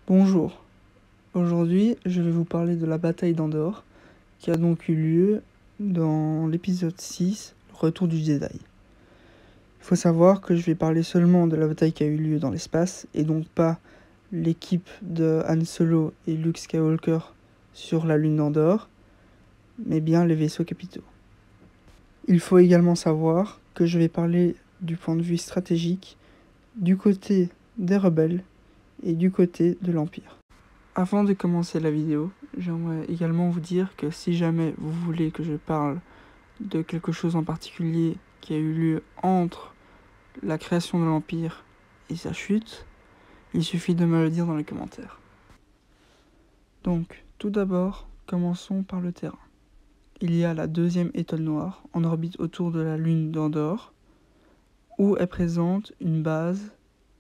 Bonjour, aujourd'hui je vais vous parler de la bataille d'Andorre qui a donc eu lieu dans l'épisode 6, le retour du Jedi. Il faut savoir que je vais parler seulement de la bataille qui a eu lieu dans l'espace et donc pas l'équipe de Han Solo et Luke Skywalker sur la lune d'Andorre, mais bien les vaisseaux capitaux. Il faut également savoir que je vais parler du point de vue stratégique du côté des rebelles et du côté de l'Empire. Avant de commencer la vidéo, j'aimerais également vous dire que si jamais vous voulez que je parle de quelque chose en particulier qui a eu lieu entre la création de l'Empire et sa chute, il suffit de me le dire dans les commentaires. Donc, tout d'abord, commençons par le terrain. Il y a la deuxième étoile noire en orbite autour de la lune d'Andorre, où est présente une base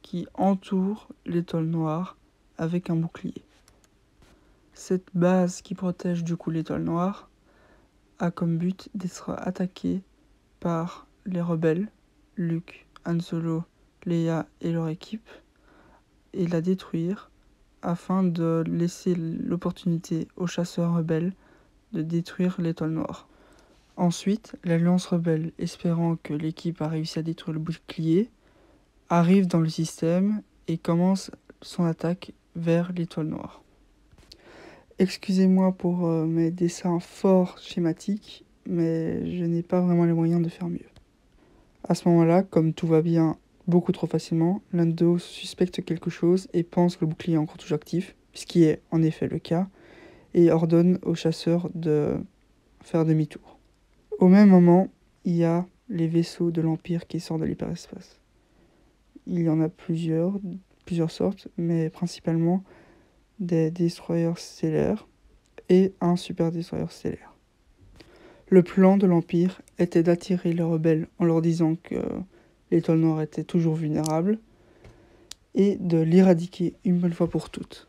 qui entoure l'étoile noire avec un bouclier. Cette base qui protège du coup l'étoile noire a comme but d'être attaquée par les rebelles, Luke, Han Solo, Leia et leur équipe, et la détruire afin de laisser l'opportunité aux chasseurs rebelles de détruire l'étoile noire. Ensuite, l'Alliance rebelle, espérant que l'équipe a réussi à détruire le bouclier, arrive dans le système et commence son attaque vers l'étoile noire. Excusez-moi pour mes dessins fort schématiques, mais je n'ai pas vraiment les moyens de faire mieux. À ce moment-là, comme tout va bien beaucoup trop facilement, l'un d'eux suspecte quelque chose et pense que le bouclier est encore toujours actif, ce qui est en effet le cas, et ordonne aux chasseurs de faire demi-tour. Au même moment, il y a les vaisseaux de l'Empire qui sortent de l'hyperespace. Il y en a plusieurs sortes, mais principalement des destroyers stellaires et un super destroyer stellaire. Le plan de l'Empire était d'attirer les rebelles en leur disant que l'étoile noire était toujours vulnérable et de l'éradiquer une bonne fois pour toutes.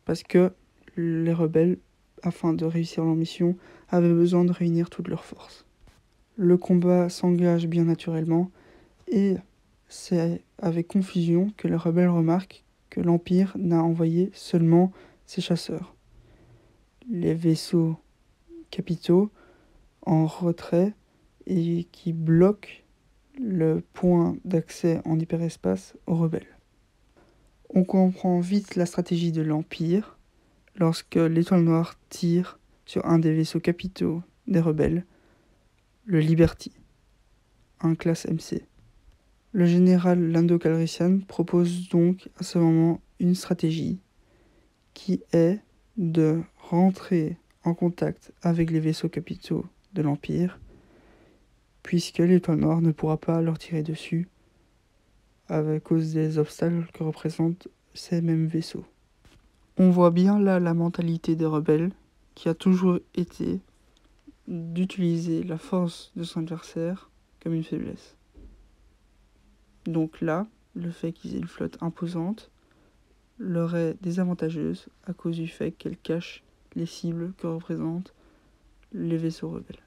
Parce que les rebelles, afin de réussir leur mission, avaient besoin de réunir toutes leurs forces. Le combat s'engage bien naturellement et c'est avec confusion que les rebelles remarquent que l'Empire n'a envoyé seulement ses chasseurs. Les vaisseaux capitaux en retrait et qui bloquent le point d'accès en hyperespace aux rebelles. On comprend vite la stratégie de l'Empire lorsque l'étoile noire tire sur un des vaisseaux capitaux des rebelles, le Liberty, un classe MC. Le général Lando Calrissian propose donc à ce moment une stratégie qui est de rentrer en contact avec les vaisseaux capitaux de l'Empire, puisque l'étoile noire ne pourra pas leur tirer dessus à cause des obstacles que représentent ces mêmes vaisseaux. On voit bien là la mentalité des rebelles, qui a toujours été d'utiliser la force de son adversaire comme une faiblesse. Donc là, le fait qu'ils aient une flotte imposante leur est désavantageuse à cause du fait qu'elle cache les cibles que représentent les vaisseaux rebelles.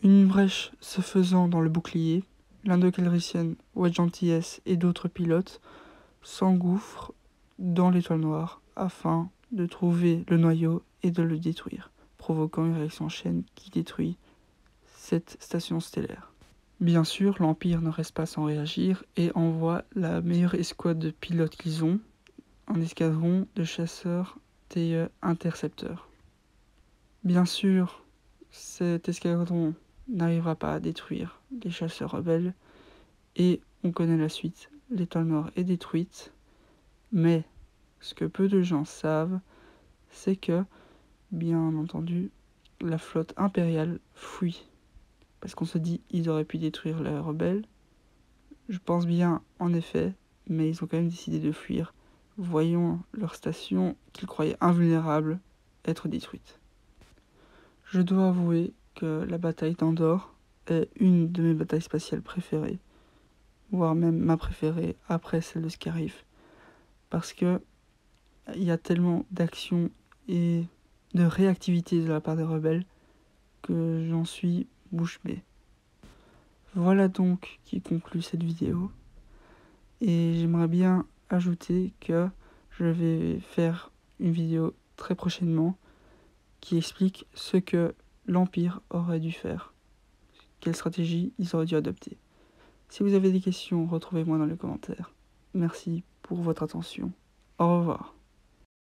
Une brèche se faisant dans le bouclier, Lando Calrissian, Wedge Antilles et d'autres pilotes s'engouffrent dans l'étoile noire afin de trouver le noyau et de le détruire, provoquant une réaction en chaîne qui détruit cette station stellaire. Bien sûr, l'Empire ne reste pas sans réagir et envoie la meilleure escouade de pilotes qu'ils ont, un escadron de chasseurs TIE intercepteurs. Bien sûr, cet escadron n'arrivera pas à détruire les chasseurs rebelles et on connaît la suite. L'étoile noire est détruite, mais ce que peu de gens savent, c'est que, bien entendu, la flotte impériale fuit. Parce qu'on se dit, ils auraient pu détruire les rebelles. Je pense bien, en effet, mais ils ont quand même décidé de fuir, voyant leur station qu'ils croyaient invulnérable être détruite. Je dois avouer que la bataille d'Andorre est une de mes batailles spatiales préférées, voire même ma préférée après celle de Scarif, parce que il y a tellement d'action et de réactivité de la part des rebelles que j'en suis bouche bée. Voilà donc qui conclut cette vidéo, et j'aimerais bien ajouter que Je vais faire une vidéo très prochainement qui explique ce que l'Empire aurait dû faire, quelle stratégie ils auraient dû adopter. Si vous avez des questions, retrouvez-moi dans les commentaires. Merci pour votre attention. Au revoir.